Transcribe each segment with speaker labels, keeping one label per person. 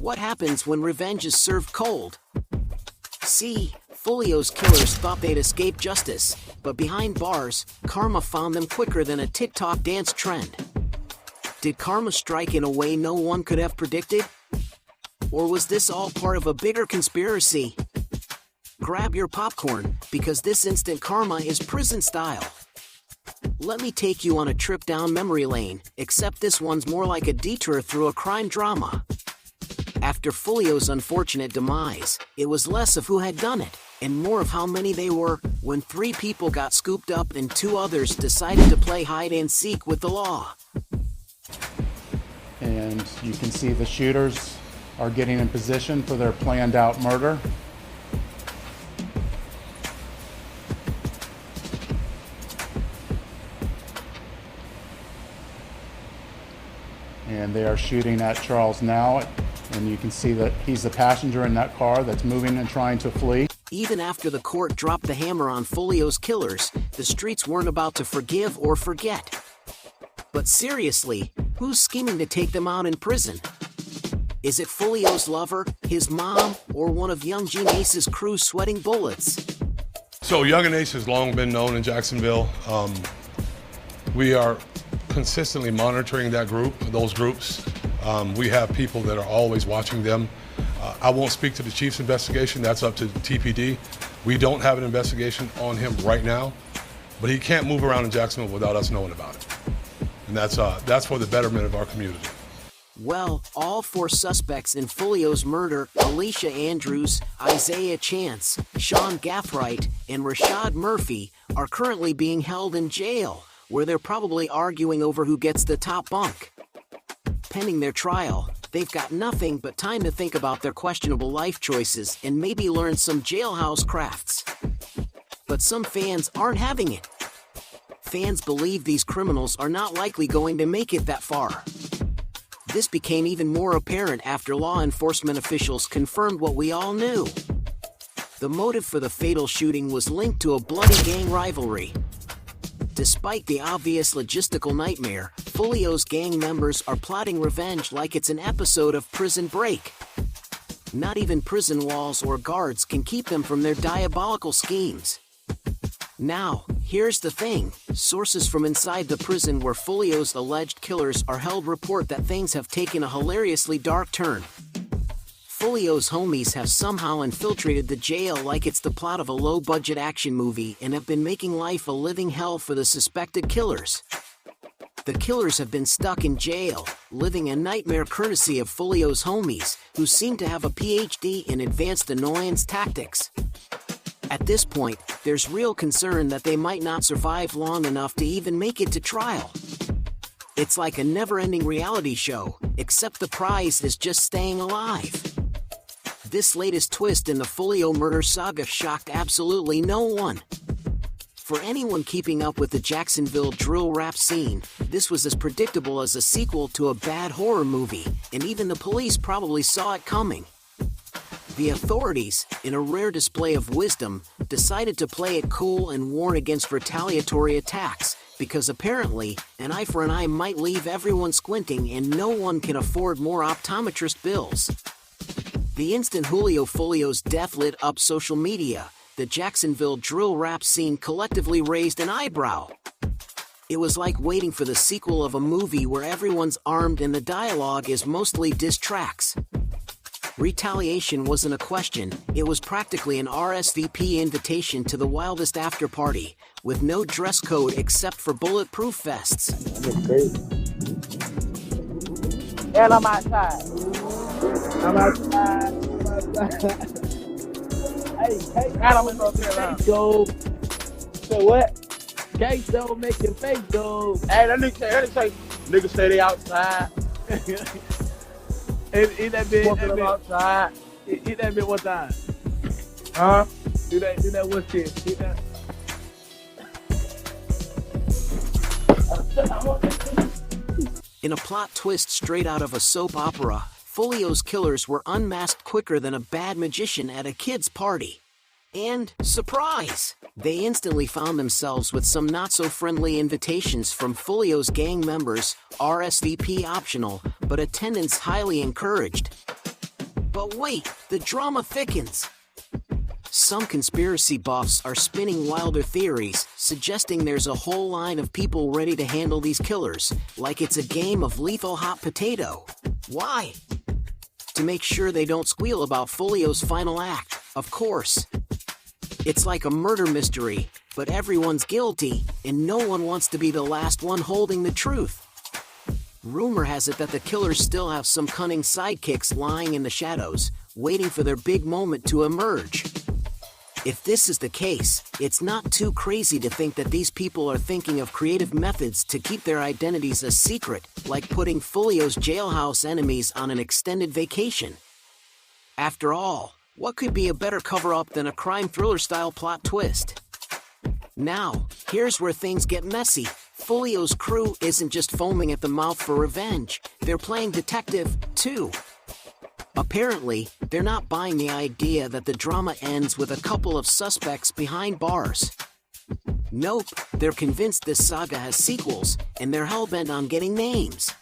Speaker 1: What happens when revenge is served cold? See, Foolio's killers thought they'd escape justice, but behind bars, karma found them quicker than a TikTok dance trend. Did karma strike in a way no one could have predicted? Or was this all part of a bigger conspiracy? Grab your popcorn, because this instant karma is prison style. Let me take you on a trip down memory lane, except this one's more like a detour through a crime drama. After Foolio's unfortunate demise, it was less of who had done it, and more of how many they were, when 3 people got scooped up and 2 others decided to play hide-and-seek with the law.
Speaker 2: And you can see the shooters are getting in position for their planned-out murder. And they are shooting at Charles now. And you can see that he's the passenger in that car that's moving and trying to flee.
Speaker 1: Even after the court dropped the hammer on Foolio's killers, the streets weren't about to forgive or forget. But seriously, who's scheming to take them out in prison? Is it Foolio's lover, his mom, or one of Young Gene Ace's crew sweating bullets?
Speaker 3: So Young and Ace has long been known in Jacksonville. We are consistently monitoring those groups. We have people that are always watching them. I won't speak to the chief's investigation. That's up to TPD. We don't have an investigation on him right now, but he can't move around in Jacksonville without us knowing about it. And that's for the betterment of our community.
Speaker 1: Well, all 4 suspects in Foolio's murder, Alicia Andrews, Isaiah Chance, Sean Gaffright, and Rashad Murphy, are currently being held in jail, where they're probably arguing over who gets the top bunk. Pending their trial, they've got nothing but time to think about their questionable life choices and maybe learn some jailhouse crafts. But some fans aren't having it. Fans believe these criminals are not likely going to make it that far. This became even more apparent after law enforcement officials confirmed what we all knew. The motive for the fatal shooting was linked to a bloody gang rivalry. Despite the obvious logistical nightmare, Foolio's gang members are plotting revenge like it's an episode of Prison Break. Not even prison walls or guards can keep them from their diabolical schemes. Now, here's the thing. Sources from inside the prison where Foolio's alleged killers are held report that things have taken a hilariously dark turn. Foolio's homies have somehow infiltrated the jail like it's the plot of a low-budget action movie and have been making life a living hell for the suspected killers. The killers have been stuck in jail, living a nightmare courtesy of Foolio's homies, who seem to have a PhD in advanced annoyance tactics. At this point, there's real concern that they might not survive long enough to even make it to trial. It's like a never-ending reality show, except the prize is just staying alive. This latest twist in the Foolio murder saga shocked absolutely no one. For anyone keeping up with the Jacksonville drill rap scene, this was as predictable as a sequel to a bad horror movie, and even the police probably saw it coming. The authorities, in a rare display of wisdom, decided to play it cool and warn against retaliatory attacks, because apparently, an eye for an eye might leave everyone squinting and no one can afford more optometrist bills. The instant Julio Foolio's death lit up social media, the Jacksonville drill rap scene collectively raised an eyebrow. It was like waiting for the sequel of a movie where everyone's armed and the dialogue is mostly diss tracks. Retaliation wasn't a question, it was practically an RSVP invitation to the wildest after party, with no dress code except for bulletproof vests.
Speaker 4: And I'm outside. Hey, I'm gonna go. So what? Queso make your face go. Hey, that nigga say they outside. Eat that bit outside. Eat that bit one time. Huh? Do that one shit. Eat that.
Speaker 1: In a plot twist straight out of a soap opera, Foolio's killers were unmasked quicker than a bad magician at a kid's party. And, surprise! They instantly found themselves with some not-so-friendly invitations from Foolio's gang members, RSVP optional, but attendance highly encouraged. But wait, the drama thickens. Some conspiracy buffs are spinning wilder theories, suggesting there's a whole line of people ready to handle these killers, like it's a game of lethal hot potato. Why? To make sure they don't squeal about Foolio's final act, of course. It's like a murder mystery, but everyone's guilty, and no one wants to be the last one holding the truth. Rumor has it that the killers still have some cunning sidekicks lying in the shadows, waiting for their big moment to emerge. If this is the case, it's not too crazy to think that these people are thinking of creative methods to keep their identities a secret, like putting Foolio's jailhouse enemies on an extended vacation. After all, what could be a better cover-up than a crime thriller-style plot twist? Now, here's where things get messy. Foolio's crew isn't just foaming at the mouth for revenge, they're playing detective, too. Apparently, they're not buying the idea that the drama ends with a couple of suspects behind bars. Nope, they're convinced this saga has sequels, and they're hellbent on getting names.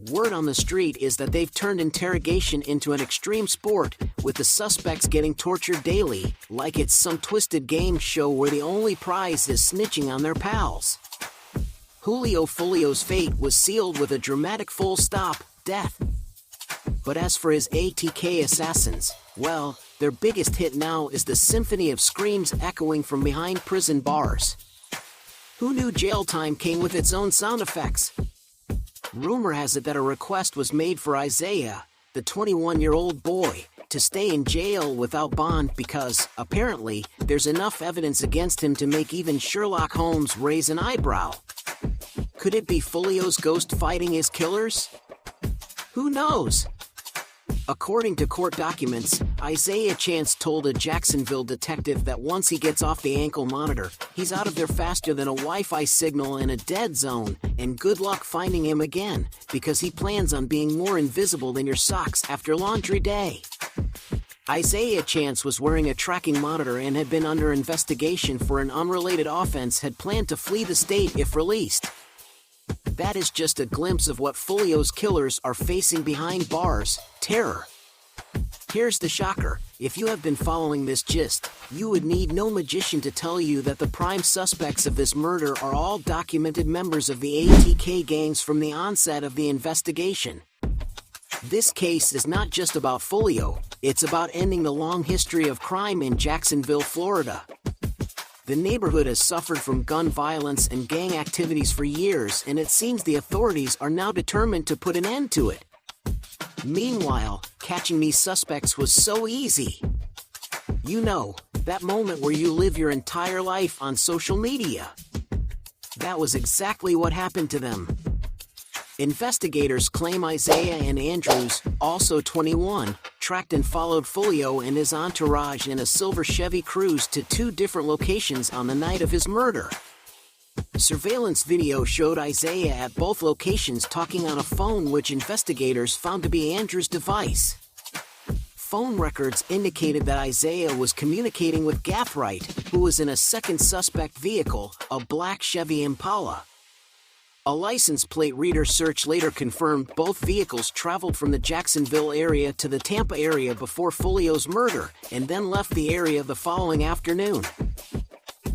Speaker 1: Word on the street is that they've turned interrogation into an extreme sport, with the suspects getting tortured daily, like it's some twisted game show where the only prize is snitching on their pals. Julio Foolio's fate was sealed with a dramatic full stop, death. But as for his ATK assassins, well, their biggest hit now is the symphony of screams echoing from behind prison bars. Who knew jail time came with its own sound effects? Rumor has it that a request was made for Isaiah, the 21-year-old boy, to stay in jail without bond because, apparently, there's enough evidence against him to make even Sherlock Holmes raise an eyebrow. Could it be Foolio's ghost fighting his killers? Who knows? According to court documents, Isaiah Chance told a Jacksonville detective that once he gets off the ankle monitor, he's out of there faster than a Wi-Fi signal in a dead zone, and good luck finding him again, because he plans on being more invisible than your socks after laundry day. Isaiah Chance was wearing a tracking monitor and had been under investigation for an unrelated offense, had planned to flee the state if released. That is just a glimpse of what Foolio's killers are facing behind bars, terror. Here's the shocker, if you have been following this gist, you would need no magician to tell you that the prime suspects of this murder are all documented members of the ATK gangs from the onset of the investigation. This case is not just about Foolio, it's about ending the long history of crime in Jacksonville, Florida. The neighborhood has suffered from gun violence and gang activities for years, and it seems the authorities are now determined to put an end to it. Meanwhile, catching these suspects was so easy. You know, that moment where you live your entire life on social media. That was exactly what happened to them. Investigators claim Isaiah and Andrews, also 21, tracked and followed Foolio and his entourage in a silver Chevy Cruze to 2 different locations on the night of his murder. Surveillance video showed Isaiah at both locations talking on a phone, which investigators found to be Andrews' device. Phone records indicated that Isaiah was communicating with Gaffright, who was in a second suspect vehicle, a black Chevy Impala. A license plate reader search later confirmed both vehicles traveled from the Jacksonville area to the Tampa area before Foolio's murder, and then left the area the following afternoon.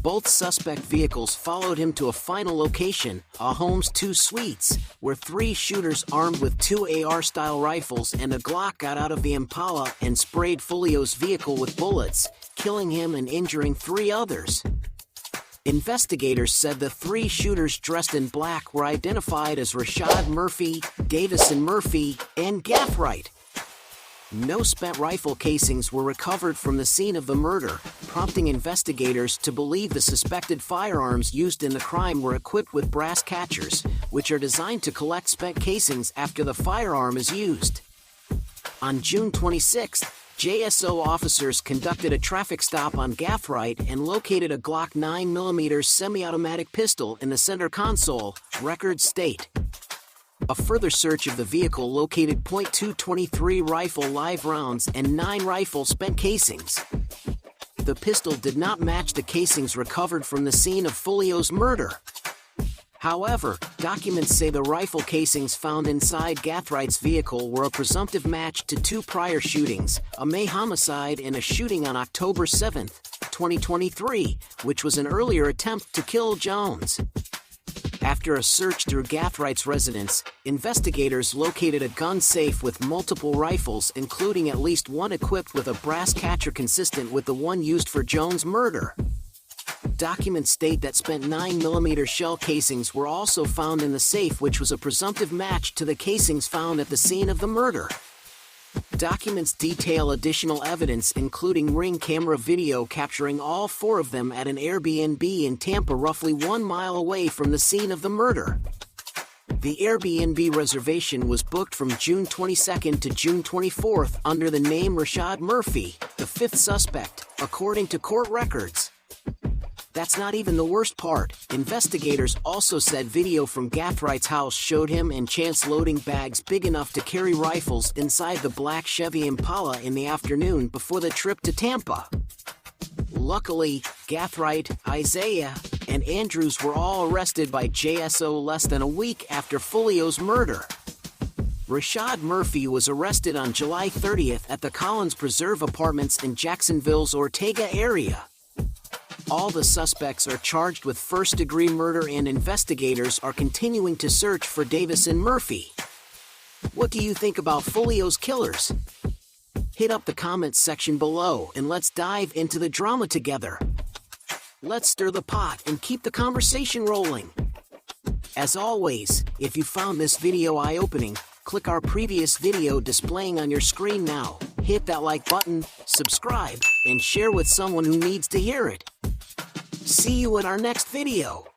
Speaker 1: Both suspect vehicles followed him to a final location, a Homes 2 Suites, where 3 shooters armed with 2 AR-style rifles and a Glock got out of the Impala and sprayed Foolio's vehicle with bullets, killing him and injuring 3 others. Investigators said the 3 shooters dressed in black were identified as Rashad Murphy, Davison Murphy, and Gaffright. No spent rifle casings were recovered from the scene of the murder, prompting investigators to believe the suspected firearms used in the crime were equipped with brass catchers, which are designed to collect spent casings after the firearm is used. On June 26, JSO officers conducted a traffic stop on Gaffright and located a Glock 9mm semi-automatic pistol in the center console, records state. A further search of the vehicle located .223 rifle live rounds and 9 rifle spent casings. The pistol did not match the casings recovered from the scene of Foolio's murder. However, documents say the rifle casings found inside Gathrights' vehicle were a presumptive match to 2 prior shootings, a May homicide and a shooting on October 7, 2023, which was an earlier attempt to kill Jones. After a search through Gathrights' residence, investigators located a gun safe with multiple rifles, including at least one equipped with a brass catcher consistent with the one used for Jones' murder. Documents state that spent 9mm shell casings were also found in the safe, which was a presumptive match to the casings found at the scene of the murder. Documents detail additional evidence, including ring camera video capturing all 4 of them at an Airbnb in Tampa, roughly 1 mile away from the scene of the murder. The Airbnb reservation was booked from June 22nd to June 24th under the name Rashad Murphy, the 5th suspect, according to court records. That's not even the worst part. Investigators also said video from Gathrights' house showed him and Chance loading bags big enough to carry rifles inside the black Chevy Impala in the afternoon before the trip to Tampa. Luckily, Gathright, Isaiah, and Andrews were all arrested by JSO less than a week after Foolio's murder. Rashad Murphy was arrested on July 30th at the Collins Preserve Apartments in Jacksonville's Ortega area. All the suspects are charged with first-degree murder, and investigators are continuing to search for Davis and Murphy. What do you think about Foolio's killers? Hit up the comments section below and let's dive into the drama together. Let's stir the pot and keep the conversation rolling. As always, if you found this video eye-opening, click our previous video displaying on your screen now. Hit that like button, subscribe, and share with someone who needs to hear it. See you in our next video.